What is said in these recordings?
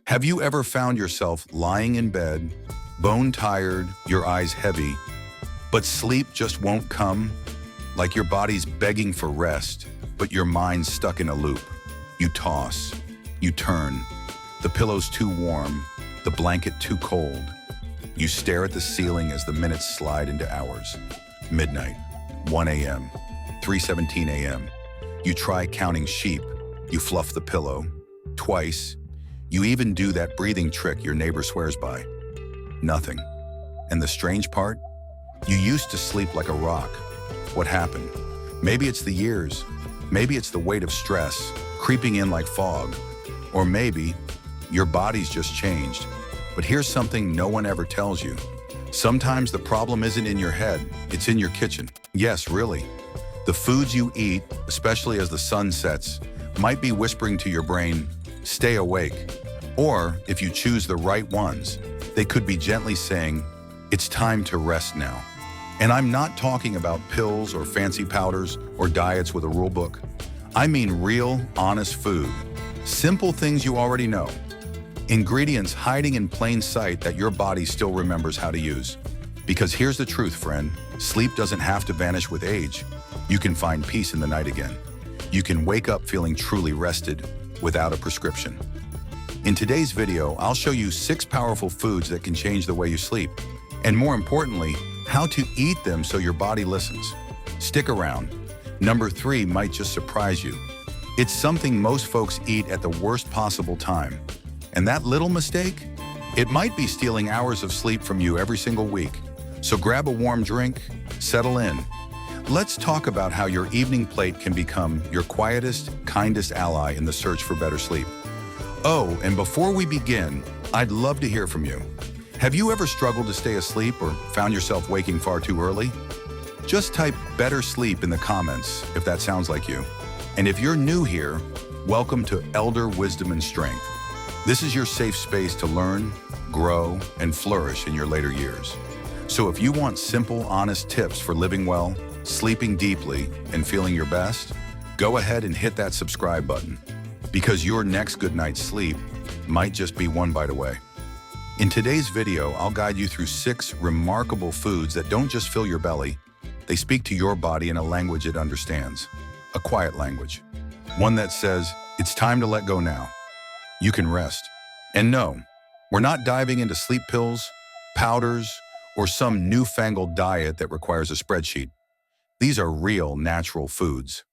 Have you ever found yourself lying in bed, bone tired, your eyes heavy, but sleep just won't come? Like your body's begging for rest, but your mind's stuck in a loop. You toss, you turn, the pillow's too warm, the blanket too cold. You stare at the ceiling as the minutes slide into hours. Midnight, 1 a.m., 3:17 a.m. You try counting sheep, you fluff the pillow, twice. You even do that breathing trick your neighbor swears by. Nothing. And the strange part? You used to sleep like a rock. What happened? Maybe it's the years. Maybe it's the weight of stress creeping in like fog. Or maybe your body's just changed. But here's something no one ever tells you. Sometimes the problem isn't in your head, it's in your kitchen. Yes, really. The foods you eat, especially as the sun sets, might be whispering to your brain, stay awake. Or, if you choose the right ones, they could be gently saying, it's time to rest now. And I'm not talking about pills or fancy powders or diets with a rule book. I mean real, honest food. Simple things you already know. Ingredients hiding in plain sight that your body still remembers how to use. Because here's the truth, friend. Sleep doesn't have to vanish with age. You can find peace in the night again. You can wake up feeling truly rested without a prescription. In today's video, I'll show you 6 powerful foods that can change the way you sleep. And more importantly, how to eat them so your body listens. Stick around. Number 3 might just surprise you. It's something most folks eat at the worst possible time. And that little mistake? It might be stealing hours of sleep from you every single week. So grab a warm drink, settle in. Let's talk about how your evening plate can become your quietest, kindest ally in the search for better sleep. Oh, and before we begin, I'd love to hear from you. Have you ever struggled to stay asleep or found yourself waking far too early? Just type better sleep in the comments if that sounds like you. And if you're new here, welcome to Elder Wisdom and Strength. This is your safe space to learn, grow, and flourish in your later years. So if you want simple, honest tips for living well, sleeping deeply, and feeling your best, go ahead and hit that subscribe button, because your next good night's sleep might just be one bite away. In today's video, I'll guide you through 6 remarkable foods that don't just fill your belly, they speak to your body in a language it understands, a quiet language, one that says, it's time to let go now. You can rest. And no, we're not diving into sleep pills, powders, or some newfangled diet that requires a spreadsheet. These are real, natural foods.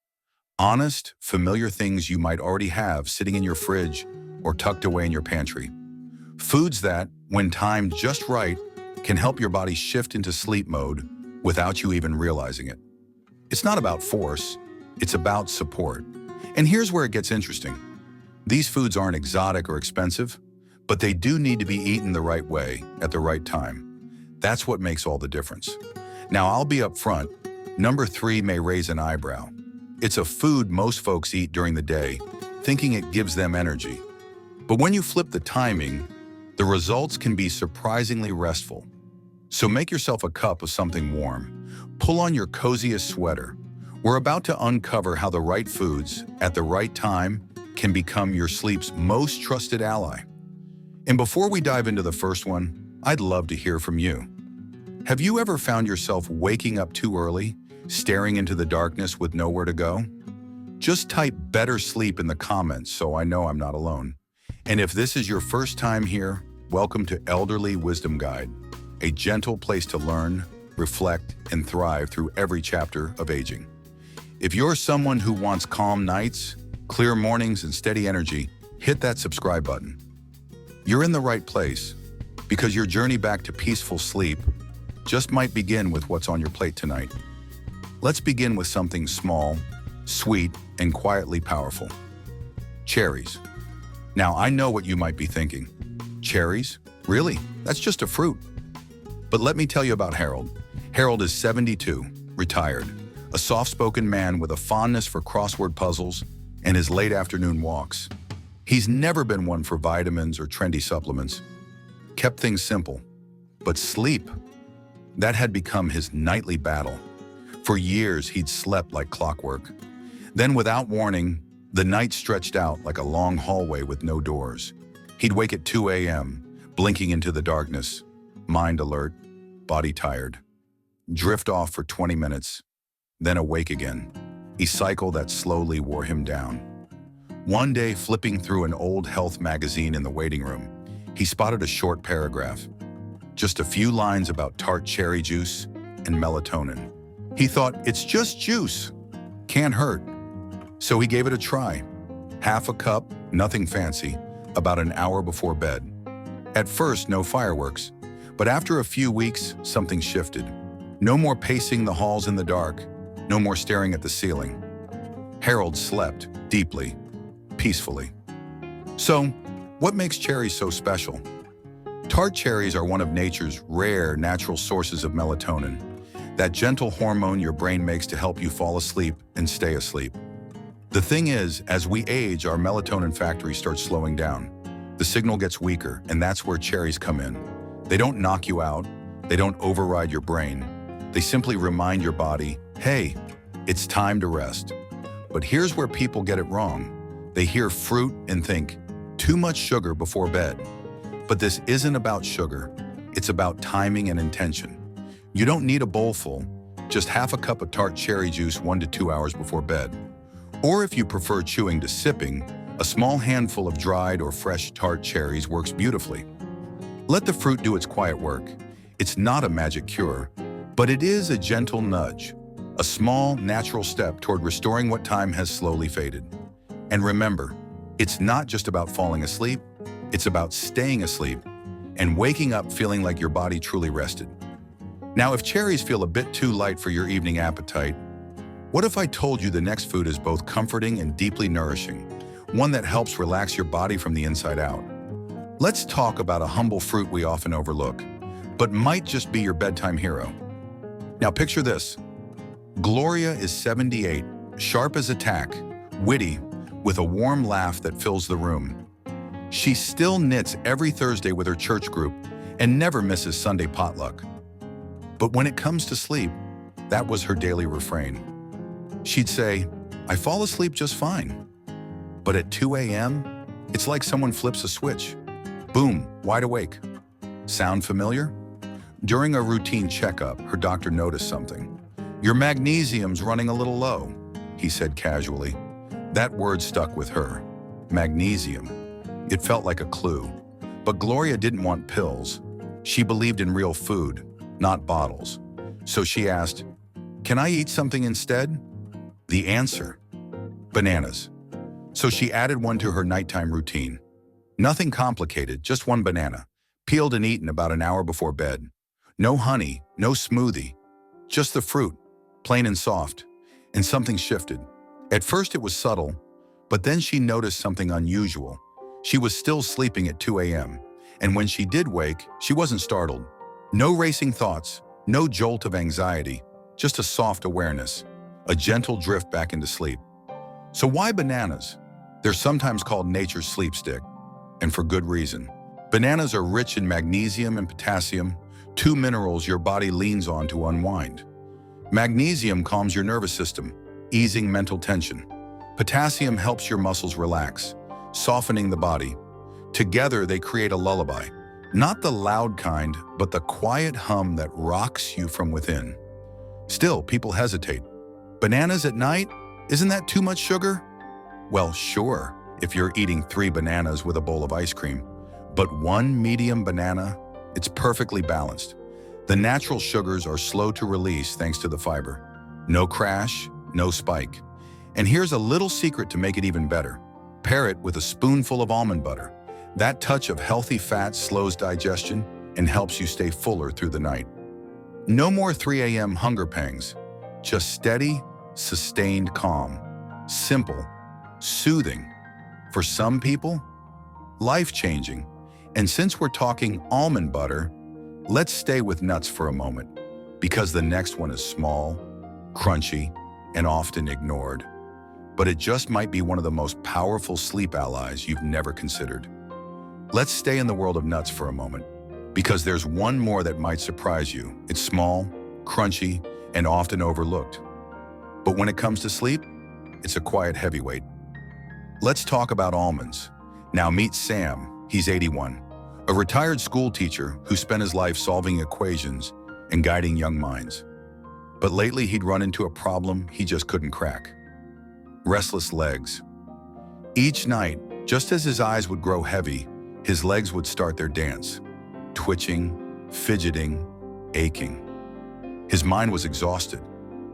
Honest, familiar things you might already have sitting in your fridge or tucked away in your pantry. Foods that, when timed just right, can help your body shift into sleep mode without you even realizing it. It's not about force, it's about support. And here's where it gets interesting. These foods aren't exotic or expensive, but they do need to be eaten the right way at the right time. That's what makes all the difference. Now, I'll be upfront. Number 3 may raise an eyebrow. It's a food most folks eat during the day, thinking it gives them energy. But when you flip the timing, the results can be surprisingly restful. So make yourself a cup of something warm. Pull on your coziest sweater. We're about to uncover how the right foods, at the right time, can become your sleep's most trusted ally. And before we dive into the first one, I'd love to hear from you. Have you ever found yourself waking up too early, staring into the darkness with nowhere to go? Just type better sleep in the comments so I know I'm not alone. And if this is your first time here, welcome to Elderly Wisdom Guide, a gentle place to learn, reflect, and thrive through every chapter of aging. If you're someone who wants calm nights, clear mornings, and steady energy, hit that subscribe button. You're in the right place, because your journey back to peaceful sleep just might begin with what's on your plate tonight. Let's begin with something small, sweet, and quietly powerful. Cherries. Now, I know what you might be thinking. Cherries? Really? That's just a fruit. But let me tell you about Harold. Harold is 72, retired, a soft-spoken man with a fondness for crossword puzzles and his late afternoon walks. He's never been one for vitamins or trendy supplements. Kept things simple. But sleep, that had become his nightly battle. For years, he'd slept like clockwork. Then, without warning, the night stretched out like a long hallway with no doors. He'd wake at 2 a.m., blinking into the darkness, mind alert, body tired. Drift off for 20 minutes, then awake again, a cycle that slowly wore him down. One day, flipping through an old health magazine in the waiting room, he spotted a short paragraph. Just a few lines about tart cherry juice and melatonin. He thought, it's just juice. Can't hurt. So he gave it a try. Half a cup, nothing fancy, about an hour before bed. At first, no fireworks, but after a few weeks, something shifted. No more pacing the halls in the dark, no more staring at the ceiling. Harold slept deeply, peacefully. So, what makes cherries so special? Tart cherries are one of nature's rare natural sources of melatonin, that gentle hormone your brain makes to help you fall asleep and stay asleep. The thing is, as we age, our melatonin factory starts slowing down. The signal gets weaker, and that's where cherries come in. They don't knock you out, they don't override your brain. They simply remind your body, hey, it's time to rest. But here's where people get it wrong. They hear fruit and think, too much sugar before bed. But this isn't about sugar, it's about timing and intention. You don't need a bowl full, just half a cup of tart cherry juice 1 to 2 hours before bed. Or if you prefer chewing to sipping, a small handful of dried or fresh tart cherries works beautifully. Let the fruit do its quiet work. It's not a magic cure, but it is a gentle nudge, a small, natural step toward restoring what time has slowly faded. And remember, it's not just about falling asleep, it's about staying asleep and waking up feeling like your body truly rested. Now, if cherries feel a bit too light for your evening appetite, what if I told you the next food is both comforting and deeply nourishing, one that helps relax your body from the inside out? Let's talk about a humble fruit we often overlook, but might just be your bedtime hero. Now picture this. Gloria is 78, sharp as a tack, witty, with a warm laugh that fills the room. She still knits every Thursday with her church group and never misses Sunday potluck. But when it comes to sleep, that was her daily refrain. She'd say, I fall asleep just fine. But at 2 a.m., it's like someone flips a switch. Boom, wide awake. Sound familiar? During a routine checkup, her doctor noticed something. Your magnesium's running a little low, he said casually. That word stuck with her. Magnesium. It felt like a clue. But Gloria didn't want pills. She believed in real food, not bottles. So she asked, can I eat something instead? The answer, bananas. So she added one to her nighttime routine. Nothing complicated, just one banana, peeled and eaten about an hour before bed. No honey, no smoothie, just the fruit, plain and soft. And something shifted. At first it was subtle, but then she noticed something unusual. She was still sleeping at 2 a.m., and when she did wake, she wasn't startled. No racing thoughts, no jolt of anxiety, just a soft awareness, a gentle drift back into sleep. So why bananas? They're sometimes called nature's sleep stick, and for good reason. Bananas are rich in magnesium and potassium, two minerals your body leans on to unwind. Magnesium calms your nervous system, easing mental tension. Potassium helps your muscles relax, softening the body. Together, they create a lullaby. Not the loud kind, but the quiet hum that rocks you from within. Still, people hesitate. Bananas at night? Isn't that too much sugar? Well, sure, if you're eating 3 bananas with a bowl of ice cream. But one medium banana, it's perfectly balanced. The natural sugars are slow to release thanks to the fiber. No crash, no spike. And here's a little secret to make it even better. Pair it with a spoonful of almond butter. That touch of healthy fat slows digestion and helps you stay fuller through the night. No more 3 a.m. hunger pangs. Just steady, sustained calm. Simple, soothing. For some people, life-changing. And since we're talking almond butter, let's stay with nuts for a moment, because the next one is small, crunchy, and often ignored. But it just might be one of the most powerful sleep allies you've never considered. Let's stay in the world of nuts for a moment, because there's one more that might surprise you. It's small, crunchy, and often overlooked. But when it comes to sleep, it's a quiet heavyweight. Let's talk about almonds. Now meet Sam, He's 81, a retired school teacher who spent his life solving equations and guiding young minds. But lately he'd run into a problem he just couldn't crack. Restless legs. Each night, just as his eyes would grow heavy, his legs would start their dance, twitching, fidgeting, aching. His mind was exhausted,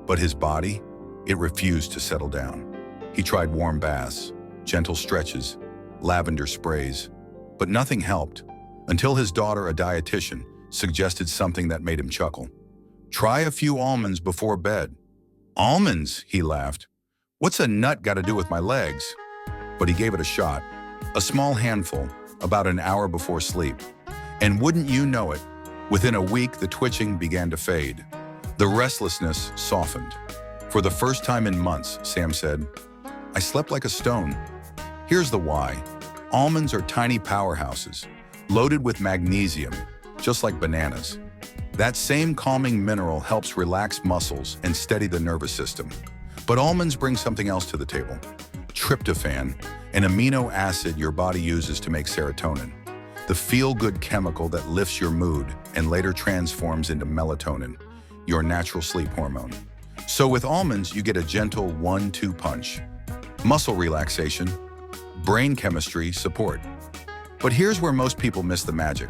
but his body, it refused to settle down. He tried warm baths, gentle stretches, lavender sprays, but nothing helped until his daughter, a dietitian, suggested something that made him chuckle. Try a few almonds before bed. Almonds, he laughed. What's a nut got to do with my legs? But he gave it a shot, a small handful, about an hour before sleep. And wouldn't you know it, within a week the twitching began to fade. The restlessness softened. For the first time in months, Sam said, I slept like a stone. Here's the why. Almonds are tiny powerhouses, loaded with magnesium, just like bananas. That same calming mineral helps relax muscles and steady the nervous system. But almonds bring something else to the table. Tryptophan, an amino acid your body uses to make serotonin, the feel-good chemical that lifts your mood and later transforms into melatonin, your natural sleep hormone. So with almonds, you get a gentle 1-2 punch. Muscle relaxation, brain chemistry support. But here's where most people miss the magic.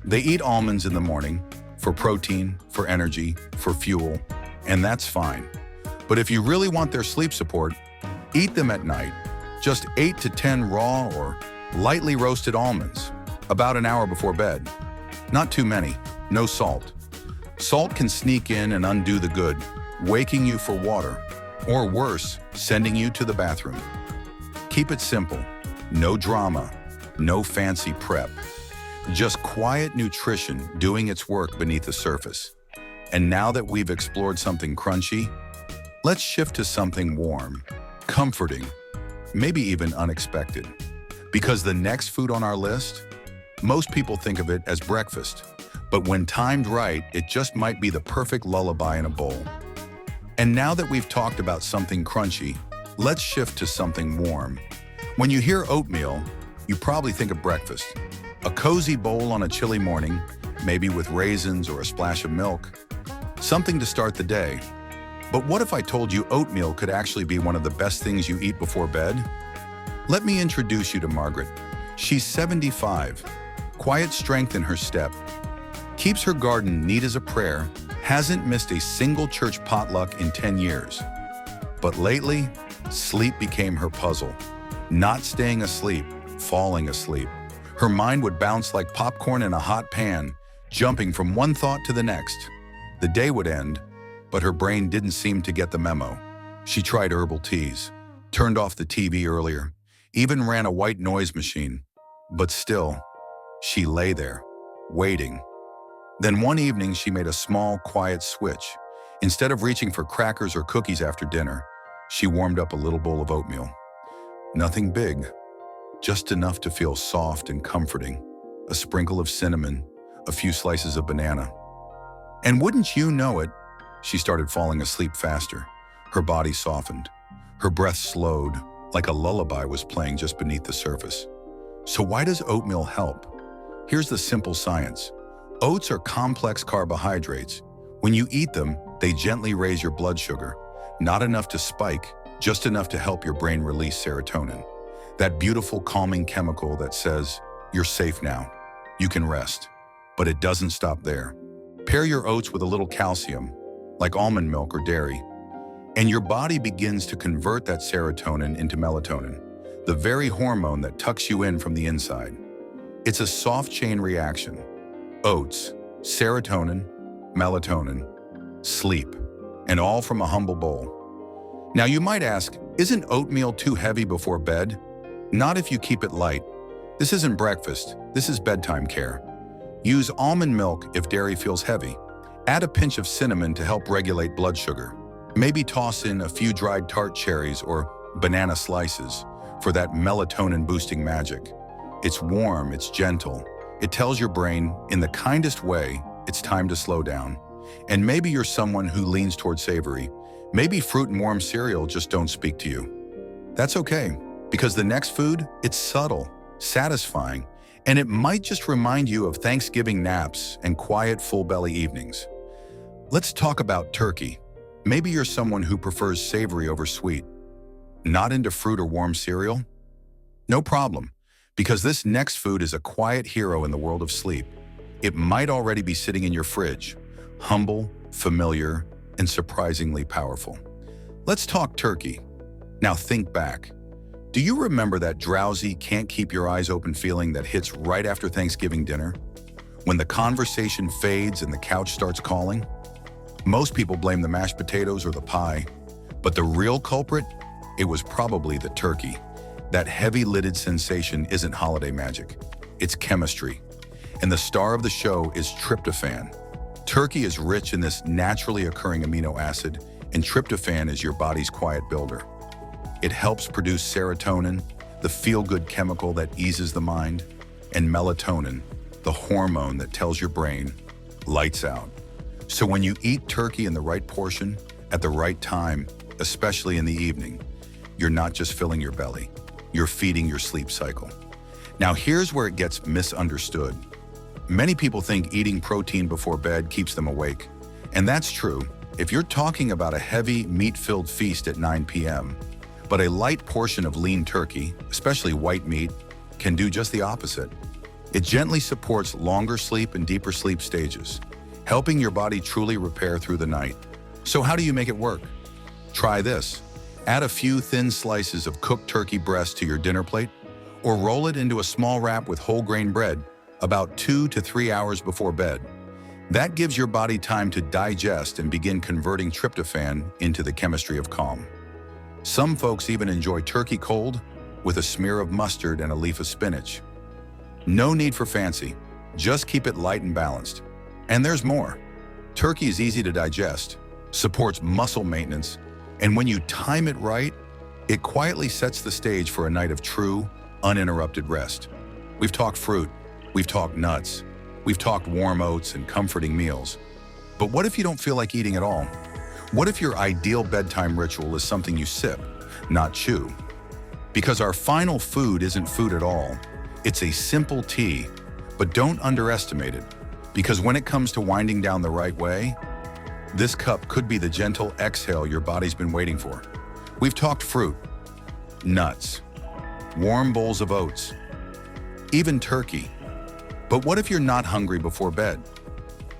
They eat almonds in the morning for protein, for energy, for fuel, and that's fine. But if you really want their sleep support, eat them at night. Just 8 to 10 raw or lightly roasted almonds, about an hour before bed. Not too many, no salt. Salt can sneak in and undo the good, waking you for water, or worse, sending you to the bathroom. Keep it simple, no drama, no fancy prep. Just quiet nutrition doing its work beneath the surface. And now that we've explored something crunchy, let's shift to something warm, comforting, maybe even unexpected. Because the next food on our list, most people think of it as breakfast, but when timed right, it just might be the perfect lullaby in a bowl. And now that we've talked about something crunchy, let's shift to something warm. When you hear oatmeal, you probably think of breakfast. A cozy bowl on a chilly morning, maybe with raisins or a splash of milk. Something to start the day. But what if I told you oatmeal could actually be one of the best things you eat before bed? Let me introduce you to Margaret. She's 75, quiet strength in her step, keeps her garden neat as a prayer, hasn't missed a single church potluck in 10 years. But lately, sleep became her puzzle. Not staying asleep, falling asleep. Her mind would bounce like popcorn in a hot pan, jumping from one thought to the next. The day would end, but her brain didn't seem to get the memo. She tried herbal teas, turned off the TV earlier, even ran a white noise machine. But still, she lay there, waiting. Then one evening, she made a small, quiet switch. Instead of reaching for crackers or cookies after dinner, she warmed up a little bowl of oatmeal. Nothing big, just enough to feel soft and comforting. A sprinkle of cinnamon, a few slices of banana. And wouldn't you know it, she started falling asleep faster. Her body softened. Her breath slowed, like a lullaby was playing just beneath the surface. So why does oatmeal help? Here's the simple science. Oats are complex carbohydrates. When you eat them, they gently raise your blood sugar. Not enough to spike, just enough to help your brain release serotonin. That beautiful calming chemical that says, you're safe now, you can rest. But it doesn't stop there. Pair your oats with a little calcium, like almond milk or dairy, and your body begins to convert that serotonin into melatonin, the very hormone that tucks you in from the inside. It's a soft chain reaction. Oats, serotonin, melatonin, sleep, and all from a humble bowl. Now you might ask, isn't oatmeal too heavy before bed? Not if you keep it light. This isn't breakfast, this is bedtime care. Use almond milk if dairy feels heavy. Add a pinch of cinnamon to help regulate blood sugar. Maybe toss in a few dried tart cherries or banana slices for that melatonin-boosting magic. It's warm, it's gentle. It tells your brain, in the kindest way, it's time to slow down. And maybe you're someone who leans toward savory. Maybe fruit and warm cereal just don't speak to you. That's okay, because the next food, it's subtle, satisfying, And it might just remind you of Thanksgiving naps and quiet, full-belly evenings. Let's talk about turkey. Maybe you're someone who prefers savory over sweet. Not into fruit or warm cereal? No problem, because this next food is a quiet hero in the world of sleep. It might already be sitting in your fridge, humble, familiar, and surprisingly powerful. Let's talk turkey. Now think back. Do you remember that drowsy, can't keep your eyes open feeling that hits right after Thanksgiving dinner? When the conversation fades and the couch starts calling? Most people blame the mashed potatoes or the pie, but the real culprit? It was probably the turkey. That heavy-lidded sensation isn't holiday magic. It's chemistry. And the star of the show is tryptophan. Turkey is rich in this naturally occurring amino acid, and tryptophan is your body's quiet builder. It helps produce serotonin, the feel-good chemical that eases the mind, and melatonin, the hormone that tells your brain, lights out. So when you eat turkey in the right portion, at the right time, especially in the evening, you're not just filling your belly, you're feeding your sleep cycle. Now here's where it gets misunderstood. Many people think eating protein before bed keeps them awake. And that's true if you're talking about a heavy, meat-filled feast at 9 p.m., but a light portion of lean turkey, especially white meat, can do just the opposite. It gently supports longer sleep and deeper sleep stages, helping your body truly repair through the night. So how do you make it work? Try this. Add a few thin slices of cooked turkey breast to your dinner plate, or roll it into a small wrap with whole grain bread about 2 to 3 hours before bed. That gives your body time to digest and begin converting tryptophan into the chemistry of calm. Some folks even enjoy turkey cold with a smear of mustard and a leaf of spinach. No need for fancy, just keep it light and balanced. And there's more. Turkey is easy to digest, supports muscle maintenance, and when you time it right, it quietly sets the stage for a night of true, uninterrupted rest. We've talked fruit, we've talked nuts, we've talked warm oats and comforting meals. But what if you don't feel like eating at all? What if your ideal bedtime ritual is something you sip, not chew? Because our final food isn't food at all. It's a simple tea, but don't underestimate it. Because when it comes to winding down the right way, this cup could be the gentle exhale your body's been waiting for. We've talked fruit, nuts, warm bowls of oats, even turkey. But what if you're not hungry before bed?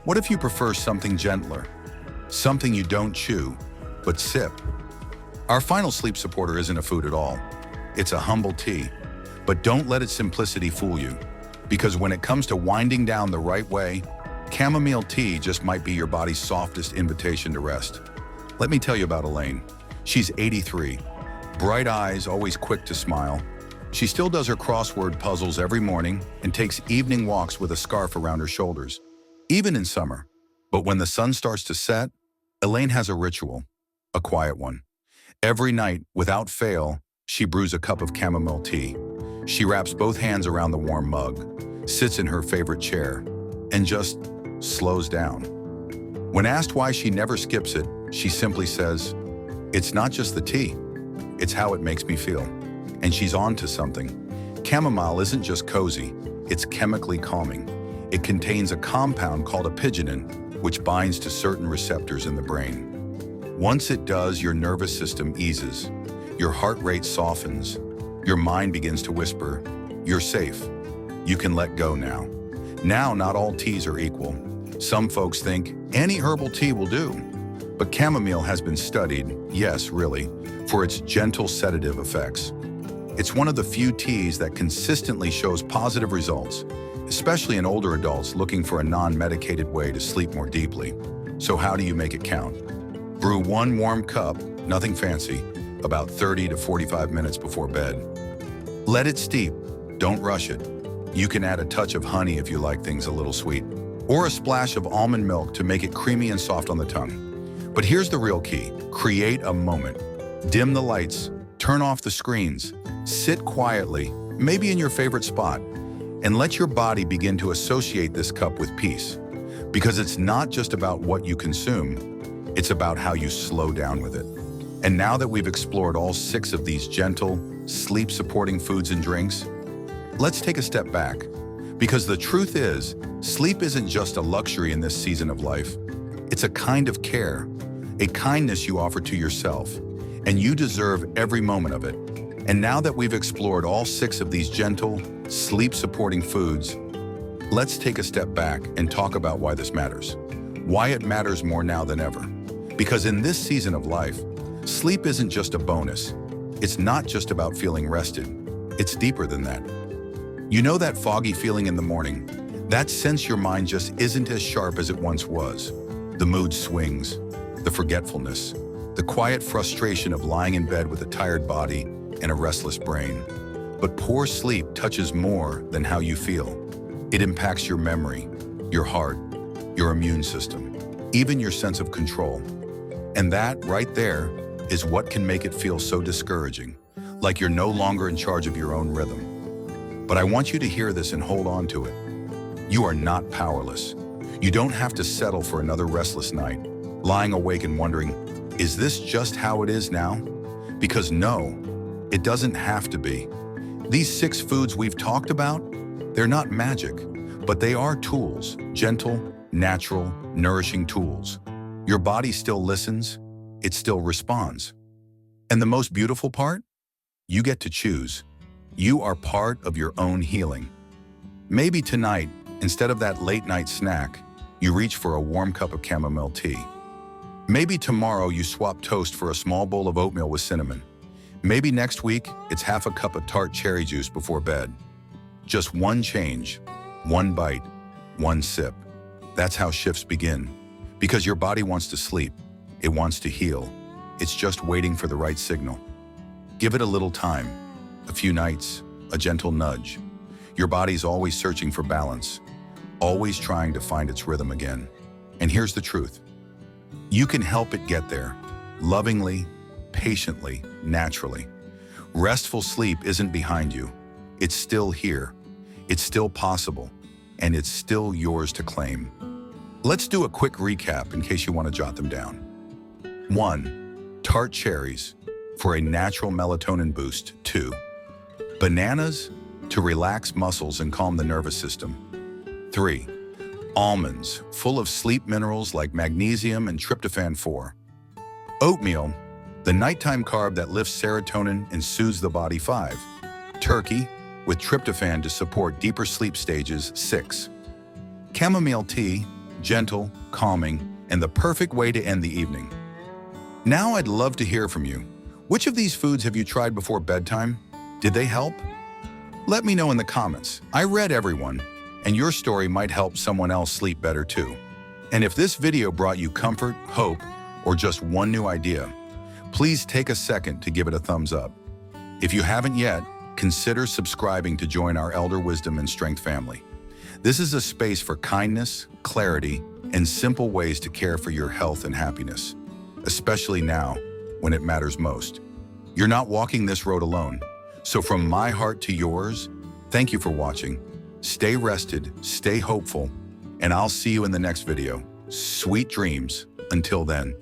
What if you prefer something gentler? Something you don't chew, but sip? Our final sleep supporter isn't a food at all. It's a humble tea. But don't let its simplicity fool you. Because when it comes to winding down the right way, chamomile tea just might be your body's softest invitation to rest. Let me tell you about Elaine. She's 83, bright eyes, always quick to smile. She still does her crossword puzzles every morning and takes evening walks with a scarf around her shoulders, even in summer. But when the sun starts to set, Elaine has a ritual, a quiet one. Every night, without fail, she brews a cup of chamomile tea. She wraps both hands around the warm mug, sits in her favorite chair, and just slows down. When asked why she never skips it, she simply says, "It's not just the tea, it's how it makes me feel." And she's on to something. Chamomile isn't just cozy, it's chemically calming. It contains a compound called apigenin, which binds to certain receptors in the brain. Once it does, your nervous system eases, your heart rate softens, your mind begins to whisper, "You're safe. You can let go now." Now, not all teas are equal. Some folks think any herbal tea will do. But chamomile has been studied, yes, really, for its gentle sedative effects. It's one of the few teas that consistently shows positive results, especially in older adults looking for a non-medicated way to sleep more deeply. So how do you make it count? Brew one warm cup, nothing fancy, about 30 to 45 minutes before bed. Let it steep, don't rush it. You can add a touch of honey if you like things a little sweet, or a splash of almond milk to make it creamy and soft on the tongue. But here's the real key, create a moment. Dim the lights, turn off the screens, sit quietly, maybe in your favorite spot, and let your body begin to associate this cup with peace. Because it's not just about what you consume, it's about how you slow down with it. And now that we've explored all 6 of these gentle, sleep-supporting foods and drinks, let's take a step back. Because the truth is, sleep isn't just a luxury in this season of life. It's a kind of care, a kindness you offer to yourself, and you deserve every moment of it. And now that we've explored all 6 of these gentle, sleep-supporting foods, let's take a step back and talk about why this matters. Why it matters more now than ever. Because in this season of life, sleep isn't just a bonus. It's not just about feeling rested. It's deeper than that. You know that foggy feeling in the morning? That sense your mind just isn't as sharp as it once was. The mood swings, the forgetfulness, the quiet frustration of lying in bed with a tired body and a restless brain. But poor sleep touches more than how you feel. It impacts your memory, your heart, your immune system, even your sense of control. And that, right there, is what can make it feel so discouraging, like you're no longer in charge of your own rhythm. But I want you to hear this and hold on to it. You are not powerless. You don't have to settle for another restless night, lying awake and wondering, is this just how it is now? Because no, it doesn't have to be. These 6 foods we've talked about, they're not magic, but they are tools, gentle, natural, nourishing tools. Your body still listens, it still responds. And the most beautiful part? You get to choose. You are part of your own healing. Maybe tonight, instead of that late-night snack, you reach for a warm cup of chamomile tea. Maybe tomorrow you swap toast for a small bowl of oatmeal with cinnamon. Maybe next week it's half a cup of tart cherry juice before bed. Just one change, one bite, one sip. That's how shifts begin. Because your body wants to sleep, it wants to heal. It's just waiting for the right signal. Give it a little time, a few nights, a gentle nudge. Your body's always searching for balance, always trying to find its rhythm again. And here's the truth. You can help it get there, lovingly, patiently, naturally. Restful sleep isn't behind you. It's still here. It's still possible. And it's still yours to claim. Let's do a quick recap in case you want to jot them down. 1. Tart cherries for a natural melatonin boost. 2. Bananas to relax muscles and calm the nervous system. 3. Almonds, full of sleep minerals like magnesium and tryptophan 4. Oatmeal, the nighttime carb that lifts serotonin and soothes the body 5. Turkey, with tryptophan to support deeper sleep stages 6. Chamomile tea, gentle, calming, and the perfect way to end the evening. Now I'd love to hear from you. Which of these foods have you tried before bedtime? Did they help? Let me know in the comments. I read everyone, and your story might help someone else sleep better too. And if this video brought you comfort, hope, or just one new idea, please take a second to give it a thumbs up. If you haven't yet, consider subscribing to join our Elder Wisdom and Strength family. This is a space for kindness, clarity, and simple ways to care for your health and happiness, especially now when it matters most. You're not walking this road alone. So from my heart to yours, thank you for watching. Stay rested, stay hopeful, and I'll see you in the next video. Sweet dreams. Until then.